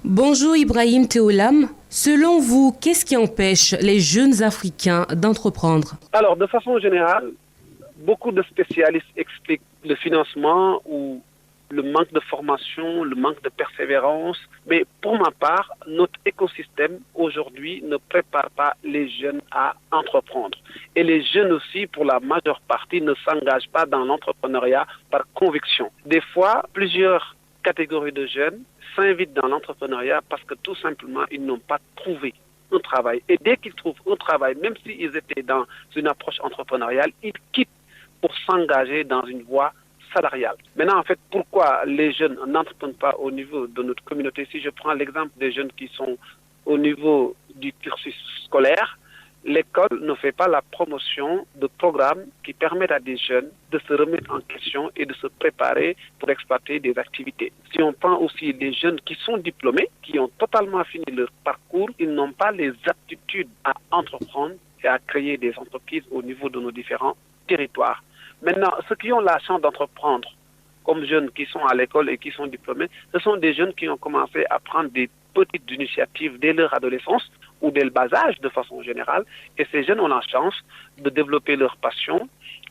Bonjour Ibrahim Théolam. Selon vous, qu'est-ce qui empêche les jeunes Africains d'entreprendre? Alors, de façon générale, beaucoup de spécialistes expliquent le financement ou le manque de formation, le manque de persévérance. Mais pour ma part, notre écosystème aujourd'hui ne prépare pas les jeunes à entreprendre. Et les jeunes aussi, pour la majeure partie, ne s'engagent pas dans l'entrepreneuriat par conviction. Des fois, plusieurs catégories de jeunes s'invitent dans l'entrepreneuriat parce que tout simplement, ils n'ont pas trouvé un travail. Et dès qu'ils trouvent un travail, même s'ils étaient dans une approche entrepreneuriale, ils quittent pour s'engager dans une voie salariale. Maintenant, en fait, pourquoi les jeunes n'entreprennent pas au niveau de notre communauté? Si je prends l'exemple des jeunes qui sont au niveau du cursus scolaire, l'école ne fait pas la promotion de programmes qui permettent à des jeunes de se remettre en question et de se préparer pour exploiter des activités. Si on prend aussi des jeunes qui sont diplômés, qui ont totalement fini leur parcours, ils n'ont pas les aptitudes à entreprendre et à créer des entreprises au niveau de nos différents territoires. Maintenant, ceux qui ont la chance d'entreprendre, comme jeunes qui sont à l'école et qui sont diplômés, ce sont des jeunes qui ont commencé à prendre des petites initiatives dès leur adolescence ou dès le bas âge de façon générale. Et ces jeunes ont la chance de développer leur passion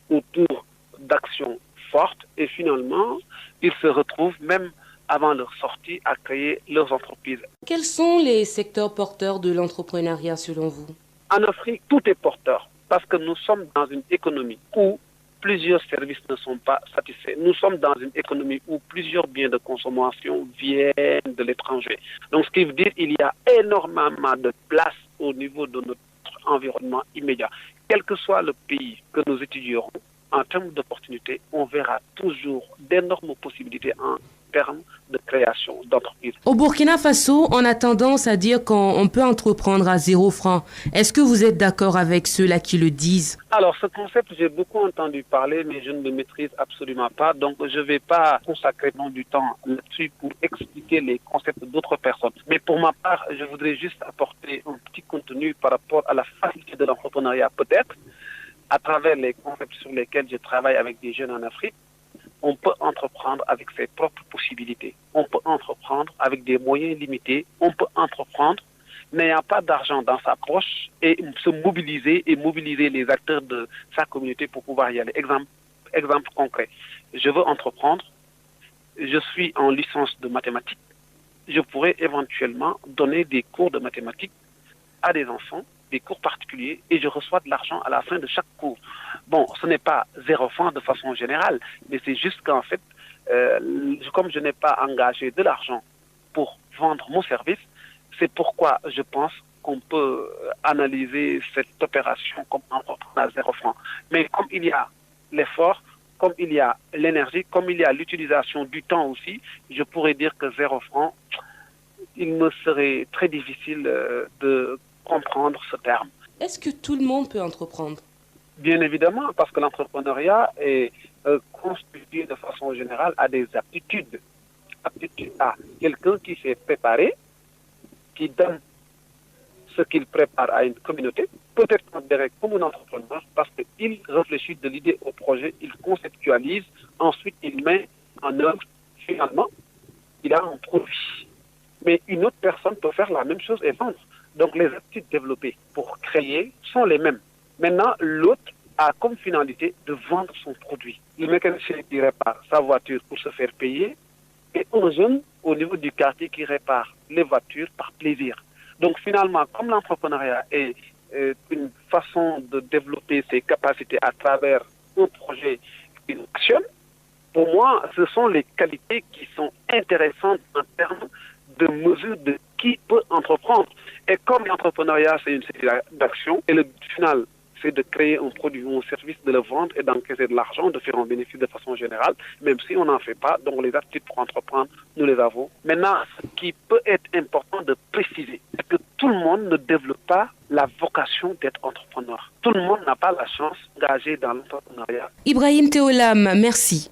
autour d'actions fortes et finalement, ils se retrouvent même avant leur sortie à créer leurs entreprises. Quels sont les secteurs porteurs de l'entrepreneuriat selon vous? En Afrique, tout est porteur parce que nous sommes dans une économie où plusieurs services ne sont pas satisfaits. Nous sommes dans une économie où plusieurs biens de consommation viennent de l'étranger. Donc, ce qui veut dire qu'il y a énormément de place au niveau de notre environnement immédiat. Quel que soit le pays que nous étudierons, en termes d'opportunités, on verra toujours d'énormes possibilités en termes de création d'entreprises. Au Burkina Faso, on a tendance à dire qu'on peut entreprendre à 0 francs. Est-ce que vous êtes d'accord avec ceux-là qui le disent? Alors, ce concept, j'ai beaucoup entendu parler, mais je ne le maîtrise absolument pas. Donc, je ne vais pas consacrer du temps là-dessus pour expliquer les concepts d'autres personnes. Mais pour ma part, je voudrais juste apporter un petit contenu par rapport à la facilité de l'entrepreneuriat, peut-être, à travers les concepts sur lesquels je travaille avec des jeunes en Afrique. On peut entreprendre avec ses propres possibilités. On peut entreprendre avec des moyens limités. On peut entreprendre n'ayant pas d'argent dans sa poche et se mobiliser et mobiliser les acteurs de sa communauté pour pouvoir y aller. Exemple concret. Je veux entreprendre. Je suis en licence de mathématiques. Je pourrais éventuellement donner des cours de mathématiques à des enfants, des cours particuliers, et je reçois de l'argent à la fin de chaque cours. Bon, ce n'est pas 0 francs de façon générale, mais c'est juste qu'en fait, comme je n'ai pas engagé de l'argent pour vendre mon service, c'est pourquoi je pense qu'on peut analyser cette opération comme entreprendre à 0 francs. Mais comme il y a l'effort, comme il y a l'énergie, comme il y a l'utilisation du temps aussi, je pourrais dire que 0 francs, il me serait très difficile de comprendre ce terme. Est-ce que tout le monde peut entreprendre? Bien évidemment, parce que l'entrepreneuriat est constitué de façon générale à des aptitudes. Aptitude à quelqu'un qui s'est préparé, qui donne ce qu'il prépare à une communauté, peut être considéré comme un entrepreneur parce qu'il réfléchit de l'idée au projet, il conceptualise, ensuite il met en œuvre, finalement, il a un produit. Mais une autre personne peut faire la même chose et vendre. Donc les aptitudes développées pour créer sont les mêmes. Maintenant, l'autre a comme finalité de vendre son produit. Le mécanicien qui répare sa voiture pour se faire payer et un jeune au niveau du quartier qui répare les voitures par plaisir. Donc finalement, comme l'entrepreneuriat est une façon de développer ses capacités à travers un projet, une action, pour moi, ce sont les qualités qui sont intéressantes en termes de mesure de qui peut entreprendre. Et comme l'entrepreneuriat, c'est une série d'actions, et le but final, c'est de créer un produit ou un service, de le vendre et d'encaisser de l'argent, de faire un bénéfice de façon générale, même si on n'en fait pas. Donc les aptitudes pour entreprendre, nous les avons. Maintenant, ce qui peut être important de préciser, c'est que tout le monde ne développe pas la vocation d'être entrepreneur. Tout le monde n'a pas la chance d'engager dans l'entrepreneuriat. Ibrahim Théolam, merci.